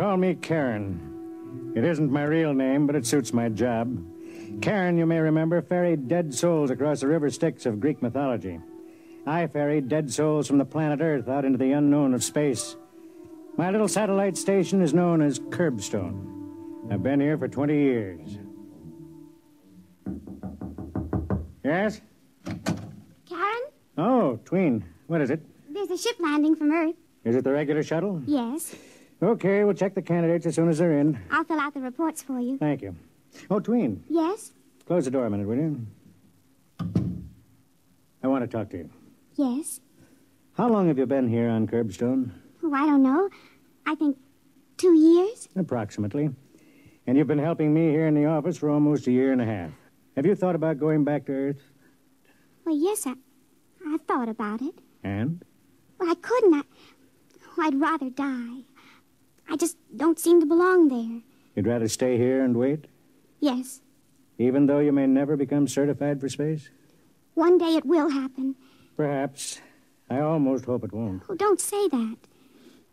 call me Karen. It isn't my real name, but it suits my job. Karen, you may remember, ferried dead souls across the river Styx of Greek mythology. I ferried dead souls from the planet Earth out into the unknown of space. My little satellite station is known as Curbstone. I've been here for 20 years. Yes? Karen? Oh, Tween. What is it? There's a ship landing from Earth. Is it the regular shuttle? Yes. Okay, we'll check the candidates as soon as they're in. I'll fill out the reports for you. Thank you. Oh, Tween. Yes? Close the door a minute, will you? I want to talk to you. Yes? How long have you been here on Curbstone? Oh, I don't know. I think 2 years? Approximately. And you've been helping me here in the office for almost a year and a half. Have you thought about going back to Earth? Well, yes, I've thought about it. And? Well, I couldn't. I'd rather die. I just don't seem to belong there. You'd rather stay here and wait? Yes. Even though you may never become certified for space? One day it will happen. Perhaps. I almost hope it won't. Oh, don't say that.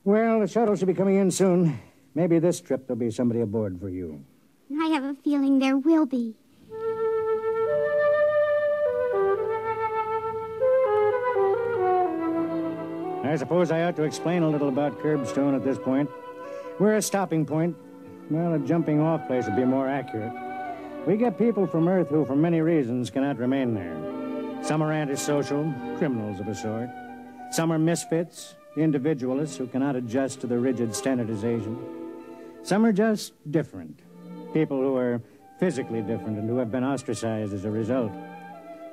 Well, the shuttle should be coming in soon. Maybe this trip there'll be somebody aboard for you. I have a feeling there will be. I suppose I ought to explain a little about Curbstone at this point. We're a stopping point. Well, a jumping-off place would be more accurate. We get people from Earth who, for many reasons, cannot remain there. Some are antisocial, criminals of a sort. Some are misfits, individualists who cannot adjust to the rigid standardization. Some are just different, people who are physically different and who have been ostracized as a result.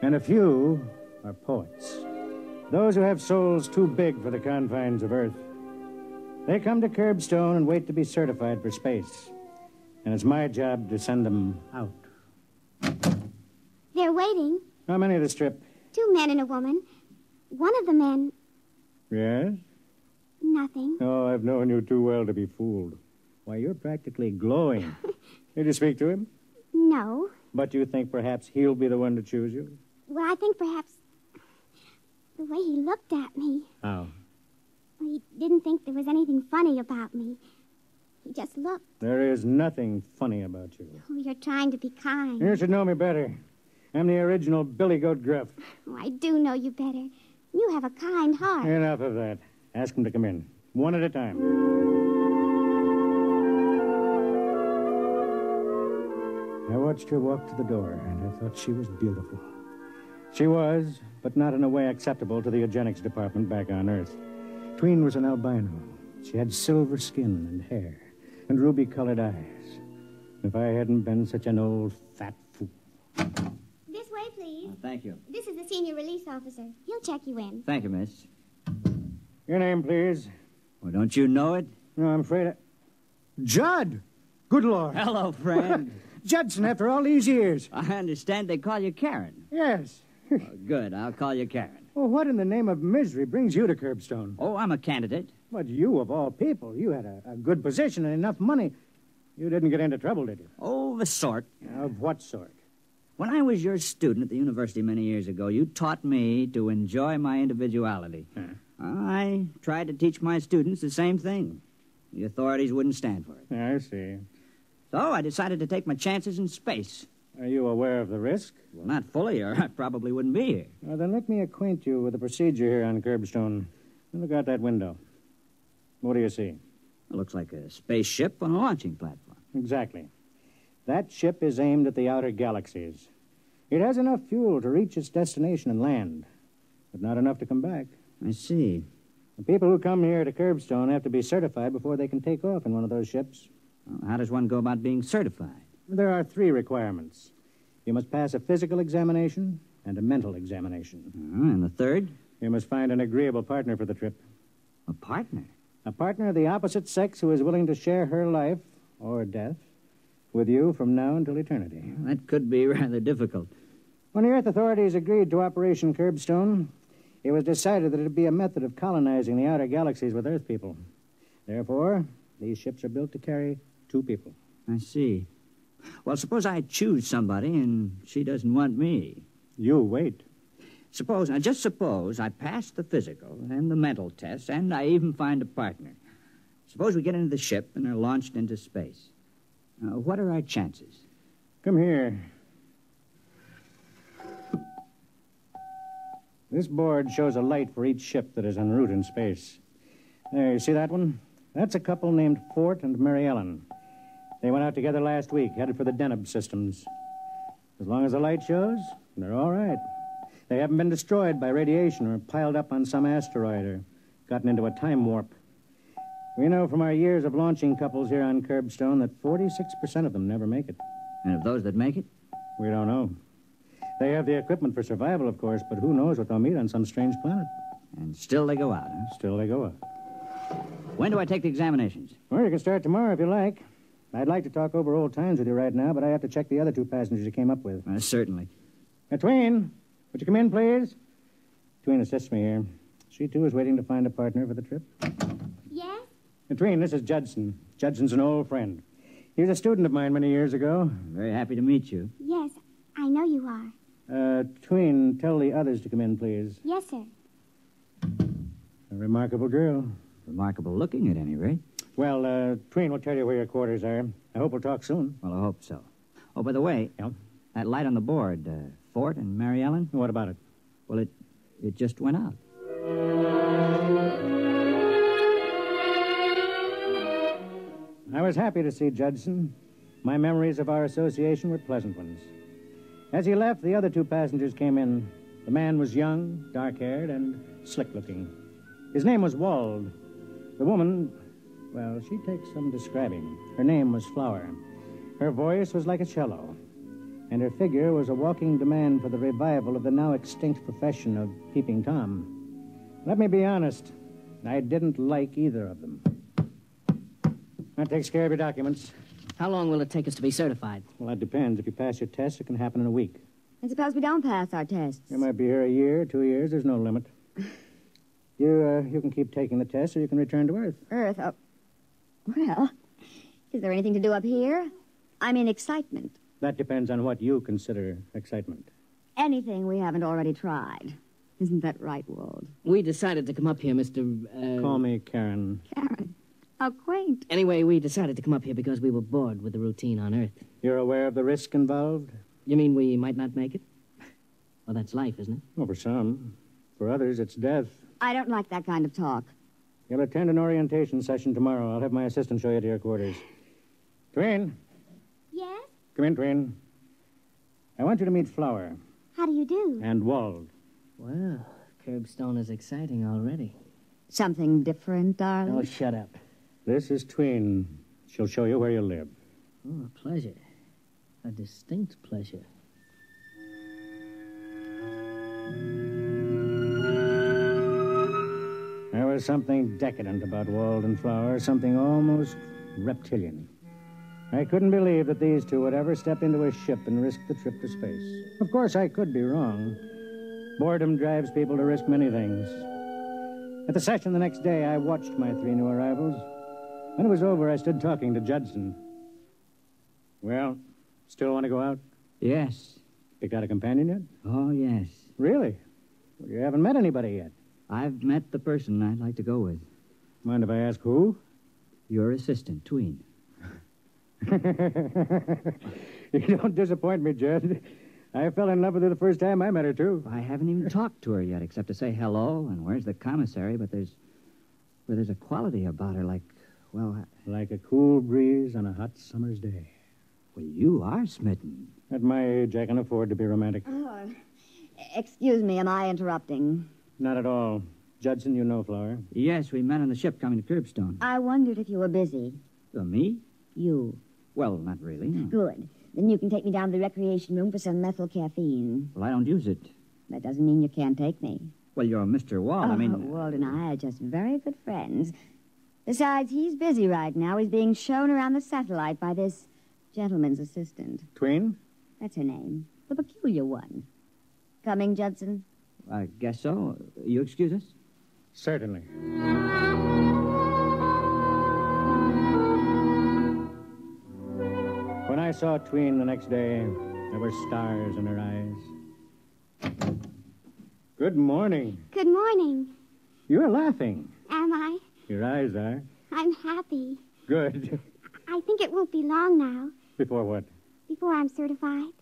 And a few are poets, those who have souls too big for the confines of Earth. They come to Curbstone and wait to be certified for space. And it's my job to send them out. They're waiting. How many of this trip? 2 men and a woman. One of the men... Yes? Nothing. Oh, I've known you too well to be fooled. Why, you're practically glowing. Did you speak to him? No. But you think perhaps he'll be the one to choose you? Well, I think perhaps the way he looked at me. How? Well, he didn't think there was anything funny about me. He just looked. There is nothing funny about you. Oh, you're trying to be kind. You should know me better. I'm the original Billy Goat Gruff. Oh, I do know you better. You have a kind heart. Enough of that. Ask him to come in. One at a time. I watched her walk to the door, and I thought she was beautiful. She was, but not in a way acceptable to the eugenics department back on Earth. Tween was an albino. She had silver skin and hair, and ruby-colored eyes. If I hadn't been such an old, fat fool. This way, please. Thank you. This is the senior release officer. He'll check you in. Thank you, miss. Your name, please? Well, don't you know it? No, I'm afraid I... Judd! Good Lord. Hello, friend. Judson, after all these years. I understand they call you Karen. Yes. Oh, good. I'll call you Karen. Well, what in the name of misery brings you to Curbstone? Oh, I'm a candidate. But you, of all people, you had a good position and enough money. You didn't get into trouble, did you? Oh, the sort. Of what sort? When I was your student at the university many years ago, you taught me to enjoy my individuality. Huh. I tried to teach my students the same thing. The authorities wouldn't stand for it. I see. So I decided to take my chances in space. Are you aware of the risk? Well, not fully, or I probably wouldn't be here. Well, then let me acquaint you with the procedure here on Curbstone. Look out that window. What do you see? It looks like a spaceship on a launching platform. Exactly. That ship is aimed at the outer galaxies. It has enough fuel to reach its destination and land, but not enough to come back. I see. The people who come here to Curbstone have to be certified before they can take off in one of those ships. Well, how does one go about being certified? There are 3 requirements. You must pass a physical examination and a mental examination. And the third? You must find an agreeable partner for the trip. A partner? A partner of the opposite sex who is willing to share her life, or death, with you from now until eternity. That could be rather difficult. When the Earth authorities agreed to Operation Curbstone, it was decided that it would be a method of colonizing the outer galaxies with Earth people. Therefore, these ships are built to carry 2 people. I see. Well, suppose I choose somebody and she doesn't want me. You wait. Just suppose I pass the physical and the mental test and I even find a partner. Suppose we get into the ship and are launched into space. What are our chances? Come here. This board shows a light for each ship that is en route in space. There, you see that one? That's a couple named Fort and Mary Ellen. They went out together last week, headed for the Deneb systems. As long as the light shows, they're all right. They haven't been destroyed by radiation or piled up on some asteroid or gotten into a time warp. We know from our years of launching couples here on Curbstone that 46% of them never make it. And of those that make it? We don't know. They have the equipment for survival, of course, but who knows what they'll meet on some strange planet. And still they go out, huh? Still they go up. When do I take the examinations? Well, you can start tomorrow if you like. I'd like to talk over old times with you right now, but I have to check the other two passengers you came up with. Certainly. Tween, would you come in, please? Tween assists me here. She, too, is waiting to find a partner for the trip. Yes? Tween, this is Judson. Judson's an old friend. He was a student of mine many years ago. Very happy to meet you. Yes, I know you are. Tween, tell the others to come in, please. Yes, sir. A remarkable girl. Remarkable looking, at any rate. Well, Tween will tell you where your quarters are. I hope we'll talk soon. Well, I hope so. Oh, by the way, Yeah? that light on the board, Fort and Mary Ellen? What about it? Well, it just went out. I was happy to see Judson. My memories of our association were pleasant ones. As he left, the other two passengers came in. The man was young, dark-haired, and slick-looking. His name was Wald. The woman, well, she takes some describing. Her name was Flower. Her voice was like a cello, and her figure was a walking demand for the revival of the now extinct profession of peeping Tom. Let me be honest, I didn't like either of them. That takes care of your documents. How long will it take us to be certified? Well, that depends. If you pass your test, it can happen in a week. And suppose we don't pass our tests? You might be here a year, 2 years. There's no limit. You can keep taking the test, or you can return to Earth. Earth? Oh. Well, is there anything to do up here? I'm in excitement. That depends on what you consider excitement. Anything we haven't already tried. Isn't that right, Wald? We decided to come up here, Mr. Call me Karen. Karen. How quaint. Anyway, we decided to come up here because we were bored with the routine on Earth. You're aware of the risk involved? You mean we might not make it? Well, that's life, isn't it? Well, for some. For others, it's death. I don't like that kind of talk. You'll attend an orientation session tomorrow. I'll have my assistant show you to your quarters. Tween, Yes? come in, Tween. I want you to meet Flower How do you do? and Wald. Well, Curbstone is exciting already. Something different, darling? Oh, shut up. This is Tween. She'll show you where you live. Oh, a pleasure. A distinct pleasure. There was something decadent about Wald and Flower, something almost reptilian. I couldn't believe that these two would ever step into a ship and risk the trip to space. Of course, I could be wrong. Boredom drives people to risk many things. At the session the next day, I watched my three new arrivals. When it was over, I stood talking to Judson. Well, still want to go out? Yes. Picked out a companion yet? Oh, yes. Really? Well, you haven't met anybody yet. I've met the person I'd like to go with. Mind if I ask who? Your assistant, Tween. You don't disappoint me, Jed. I fell in love with her the first time I met her, too. I haven't even talked to her yet, except to say hello and where's the commissary, but there's a quality about her like, well... Like a cool breeze on a hot summer's day. Well, you are smitten. At my age, I can afford to be romantic. Oh, excuse me, am I interrupting? Not at all. Judson, you know Flower. Yes, we met on the ship coming to Curbstone. I wondered if you were busy. Me? You. Well, not really, no. Good. Then you can take me down to the recreation room for some methyl caffeine. Well, I don't use it. That doesn't mean you can't take me. Well, you're Mr. Wall. I mean... Wald and I are just very good friends. Besides, he's busy right now. He's being shown around the satellite by this gentleman's assistant. Tween? That's her name. The peculiar one. Coming, Judson? I guess so. You excuse us? Certainly. When I saw Tween the next day, there were stars in her eyes. Good morning. Good morning. You're laughing. Am I? Your eyes are. I'm happy. Good. I think it won't be long now Before what? before I'm certified.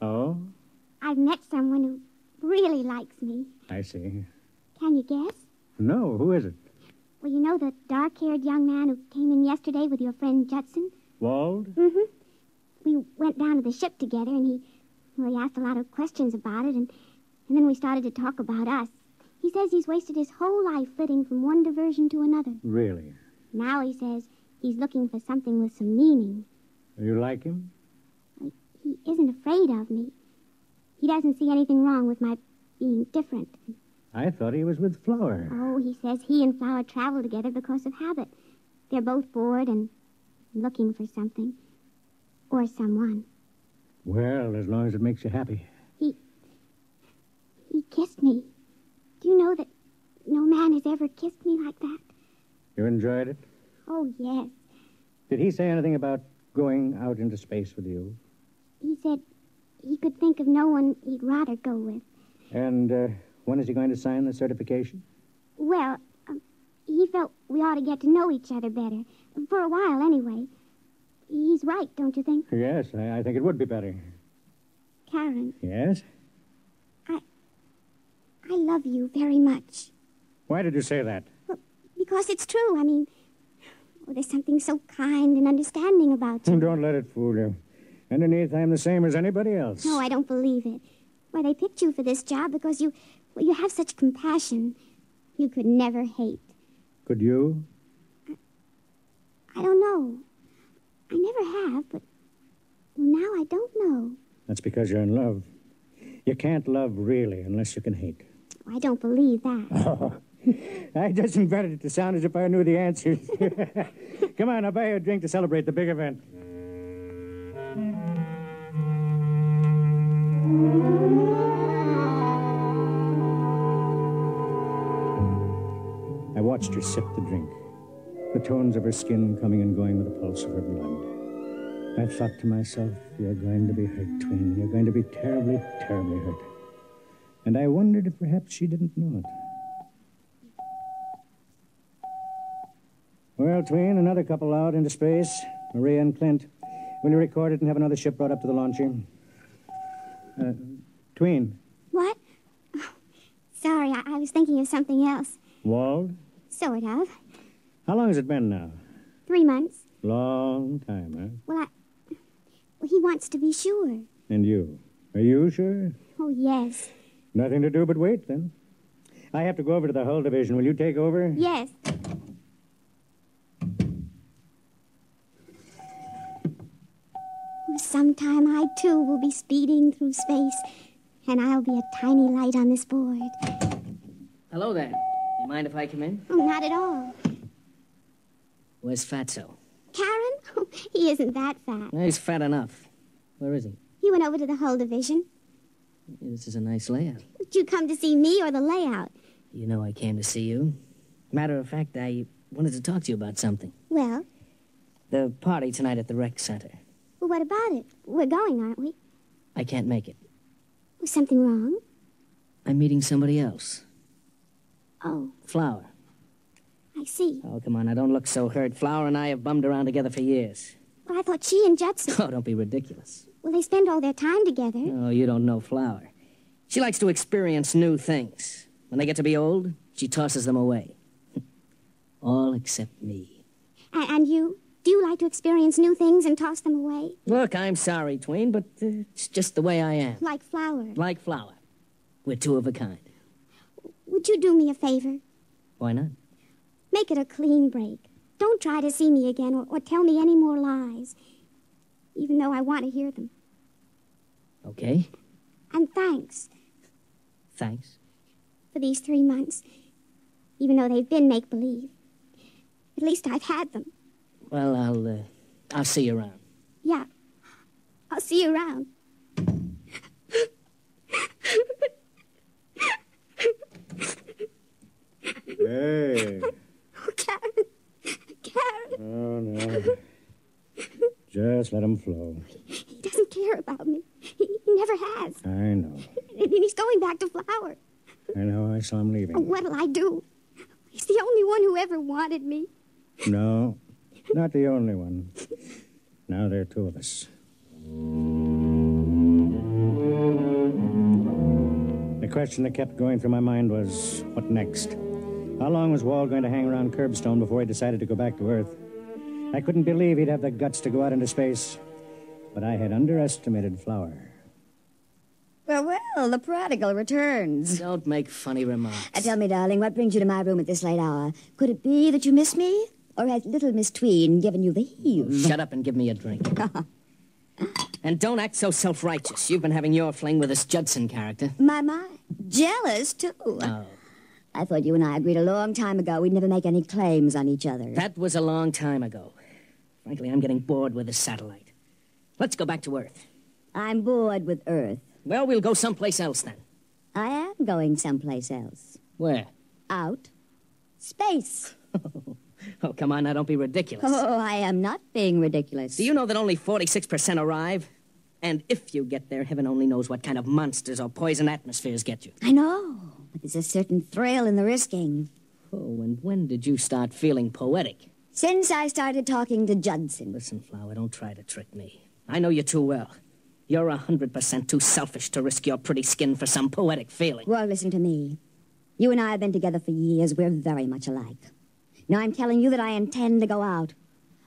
Oh, I've met someone who really likes me. I see. Can you guess? No, who is it? Well, you know the dark-haired young man who came in yesterday with your friend Judson? Wald? Mm-hmm. We went down to the ship together, and he asked a lot of questions about it, and then we started to talk about us. He says he's wasted his whole life flitting from one diversion to another. Really? Now he says he's looking for something with some meaning. You like him? He isn't afraid of me. He doesn't see anything wrong with my being different. I thought he was with Flower. Oh, he says he and Flower travel together because of habit. They're both bored and looking for something. Or someone. Well, as long as it makes you happy. He kissed me. Do you know that no man has ever kissed me like that? You enjoyed it? Oh, yes. Did he say anything about going out into space with you? He said he could think of no one he'd rather go with. And when is he going to sign the certification? Well, he felt we ought to get to know each other better. For a while, anyway. He's right, don't you think? Yes, I think it would be better. Karen, Yes? I love you very much. Why did you say that? Well, because it's true. I mean, there's something so kind and understanding about you. Don't let it fool you. Underneath, I'm the same as anybody else. No, I don't believe it. Why, they picked you for this job because you have such compassion. You could never hate. Could you? I don't know. I never have, but now I don't know. That's because you're in love. You can't love really unless you can hate. I don't believe that. Oh, I just invented it to sound as if I knew the answers. Come on, I'll buy you a drink to celebrate the big event. I watched her sip the drink, the tones of her skin coming and going with the pulse of her blood. I thought to myself, you're going to be hurt, Tween. You're going to be terribly, terribly hurt. And I wondered if perhaps she didn't know it. Well, Tween, another couple out into space. Maria and Clint. Will you record it and have another ship brought up to the launcher? Tween. What? Oh, sorry, I was thinking of something else. Wald? Sort of. How long has it been now? 3 months. Long time, huh? Well, he wants to be sure. And you? Are you sure? Oh, yes. Nothing to do but wait, then. I have to go over to the hull division. Will you take over? Yes. Sometime I, too, will be speeding through space, and I'll be a tiny light on this board. Hello there. You mind if I come in? Oh, not at all. Where's Fatso? Karen? Oh, he isn't that fat. He's fat enough. Where is he? He went over to the hull division. This is a nice layout. Did you come to see me or the layout? You know I came to see you. Matter of fact, I wanted to talk to you about something. Well? The party tonight at the rec center. Well, what about it? We're going, aren't we? I can't make it. Was something wrong? I'm meeting somebody else. Oh, Flower. I see. Oh, come on, now don't look so hurt. Flower and I have bummed around together for years. Well, I thought she and Judson... Oh, don't be ridiculous. Well, they spend all their time together. Oh, you don't know Flower. She likes to experience new things. When they get to be old, she tosses them away. All except me. And you? Do you like to experience new things and toss them away? Look, I'm sorry, Tween, but it's just the way I am. Like Flower. Like Flower. We're two of a kind. Would you do me a favor? Why not? Make it a clean break. Don't try to see me again or tell me any more lies, even though I want to hear them. Okay. And thanks. Thanks. For these 3 months, even though they've been make-believe. At least I've had them. Well, I'll see you around. Yeah. I'll see you around. Hey. Oh, Karen. Karen. Oh, no. Just let him flow. He doesn't care about me. He never has. I know. And he's going back to Flower. I know. I saw him leaving. Oh, what'll I do? He's the only one who ever wanted me. No, not the only one. Now there are two of us. The question that kept going through my mind was, what next? How long was Walt going to hang around Curbstone before he decided to go back to Earth? I couldn't believe he'd have the guts to go out into space. But I had underestimated Flower. Well, the prodigal returns. Don't make funny remarks. Tell me, darling, what brings you to my room at this late hour? Could it be that you miss me? Or has little Miss Tween given you the heave? Shut up and give me a drink. And don't act so self-righteous. You've been having your fling with this Judson character. My. Jealous, too. Oh. I thought you and I agreed a long time ago we'd never make any claims on each other. That was a long time ago. Frankly, I'm getting bored with this satellite. Let's go back to Earth. I'm bored with Earth. Well, we'll go someplace else then. I am going someplace else. Where? Out. Space. Oh, come on now, don't be ridiculous. Oh, I am not being ridiculous. Do you know that only 46% arrive? And if you get there, heaven only knows what kind of monsters or poison atmospheres get you. I know, but there's a certain thrill in the risking. Oh, and when did you start feeling poetic? Since I started talking to Judson. Listen, Flower, don't try to trick me. I know you too well. You're 100% too selfish to risk your pretty skin for some poetic feeling. Well, listen to me. You and I have been together for years. We're very much alike. Now I'm telling you that I intend to go out.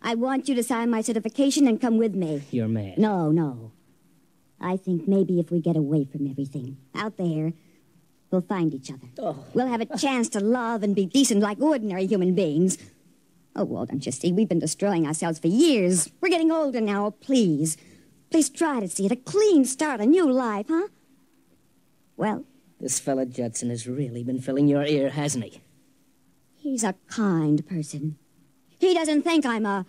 I want you to sign my certification and come with me. You're mad. No. I think maybe if we get away from everything, out there, we'll find each other. Oh. We'll have a chance to love and be decent like ordinary human beings. Oh, well, don't you see? We've been destroying ourselves for years. We're getting older now. Please try to see it. A clean start, a new life, huh? Well? This fella Judson has really been filling your ear, hasn't he? He's a kind person. He doesn't think I'm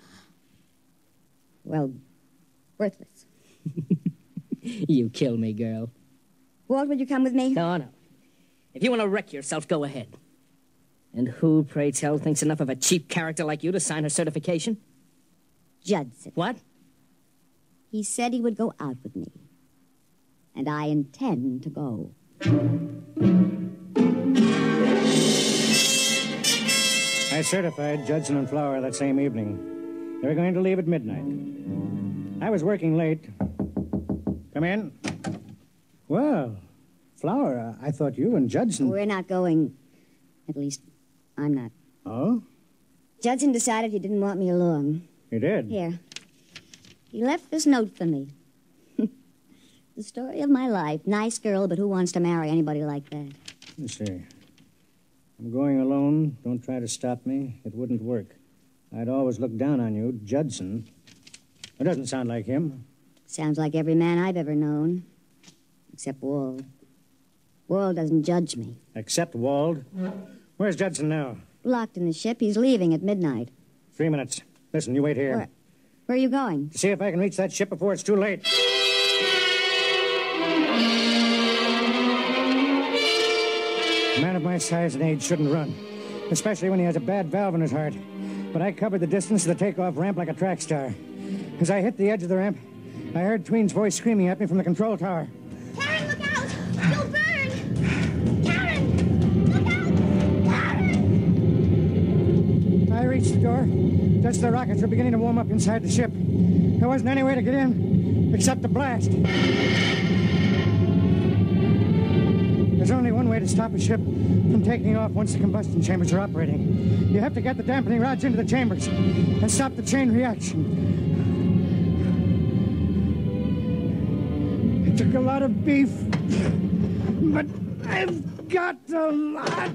worthless. You kill me, girl. Walt, will you come with me? No. If you want to wreck yourself, go ahead. And who, pray tell, thinks enough of a cheap character like you to sign her certification? Judson. What? He said he would go out with me. And I intend to go. I certified Judson and Flower that same evening. They were going to leave at midnight. I was working late. Come in. Well, Flower, I thought you and Judson... We're not going. At least, I'm not. Oh? Judson decided he didn't want me along. He did? Here. He left this note for me. The story of my life. Nice girl, but who wants to marry anybody like that? Let's see. I'm going alone. Don't try to stop me. It wouldn't work. I'd always look down on you, Judson. It doesn't sound like him. Sounds like every man I've ever known. Except Wald. Wald doesn't judge me. Except Wald? Where's Judson now? Locked in the ship. He's leaving at midnight. 3 minutes. Listen, you wait here. Where are you going? To see if I can reach that ship before it's too late. A man of my size and age shouldn't run, especially when he has a bad valve in his heart. But I covered the distance to the takeoff ramp like a track star. As I hit the edge of the ramp, I heard Tween's voice screaming at me from the control tower. Karen, look out! You'll burn! Karen! Look out! Karen! I reached the door just as the rockets were beginning to warm up inside the ship. There wasn't any way to get in except the blast. There's only one way to stop a ship from taking off once the combustion chambers are operating. You have to get the dampening rods into the chambers and stop the chain reaction. It took a lot of beef, but I've got a lot.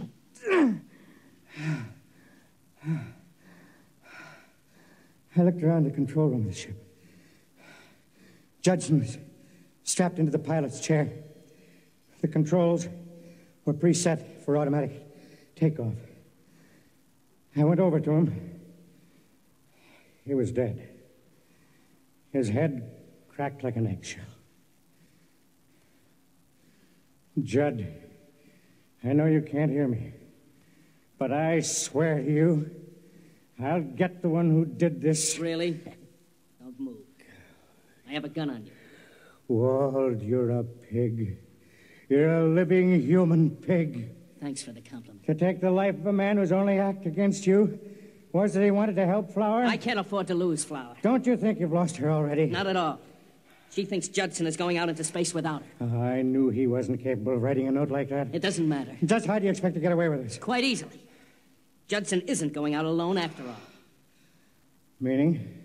I looked around the control room of the ship. Judson was strapped into the pilot's chair. The controls were preset for automatic takeoff. I went over to him. He was dead. His head cracked like an eggshell. Judd, I know you can't hear me, but I swear to you, I'll get the one who did this. Really? Don't move. I have a gun on you. Wald, you're a pig. You're a living human pig. Thanks for the compliment. To take the life of a man whose only act against you Was that he wanted to help Flower? I can't afford to lose Flower. Don't you think you've lost her already? Not at all. She thinks Judson is going out into space without her. Oh, I knew he wasn't capable of writing a note like that. It doesn't matter. Just how do you expect to get away with this? Quite easily. Judson isn't going out alone after all. Meaning?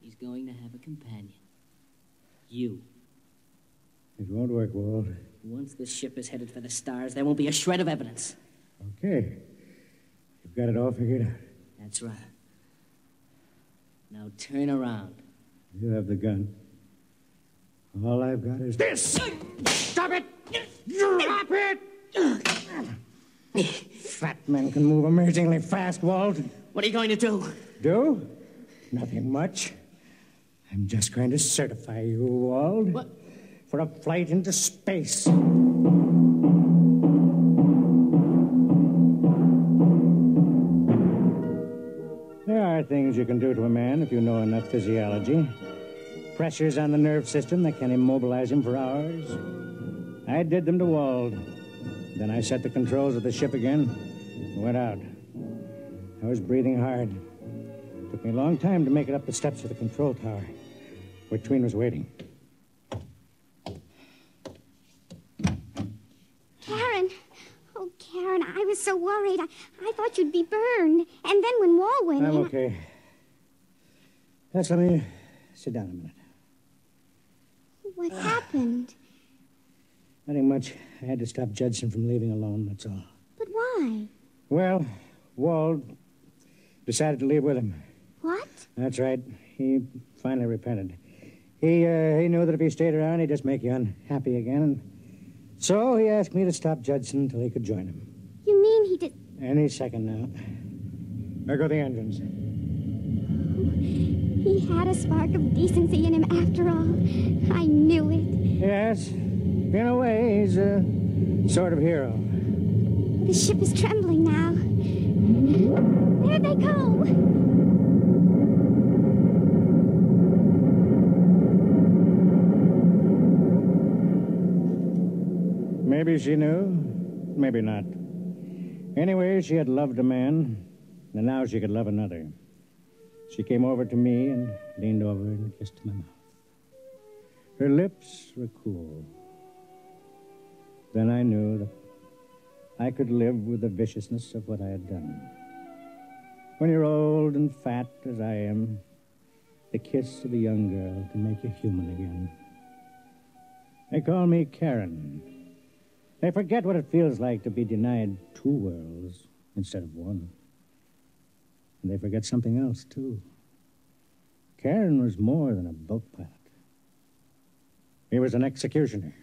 He's going to have a companion. You. It won't work, Walt. Once the ship is headed for the stars, there won't be a shred of evidence. Okay. You've got it all figured out. That's right. Now turn around. You have the gun. All I've got is this. Stop it! Stop it! Fat men can move amazingly fast, Walt. What are you going to do? Do? Nothing much. I'm just going to certify you, Walt. What? For a flight into space. There are things you can do to a man if you know enough physiology. Pressures on the nerve system that can immobilize him for hours. I did them to Wald. Then I set the controls of the ship again and went out. I was breathing hard. It took me a long time to make it up the steps of the control tower, where Tween was waiting. Karen. Oh, Karen, I was so worried. I thought you'd be burned. And then when Wall went I'm in... okay. Let's let me sit down a minute. What happened? Nothing much. I had to stop Judson from leaving alone, that's all. But why? Well, Wald decided to leave with him. What? That's right. He finally repented. He knew that if he stayed around, he'd just make you unhappy again. So he asked me to stop Judson until he could join him. You mean he did... Any second now. There go the engines. He had a spark of decency in him after all. I knew it. Yes. In a way, he's a sort of hero. The ship is trembling now. There they go. Maybe she knew, maybe not. Anyway, she had loved a man, and now she could love another. She came over to me and leaned over and kissed my mouth. Her lips were cool. Then I knew that I could live with the viciousness of what I had done. When you're old and fat, as I am, the kiss of a young girl can make you human again. They call me Karen. They forget what it feels like to be denied two worlds instead of one. And they forget something else, too. Karen was more than a boat pilot. He was an executioner.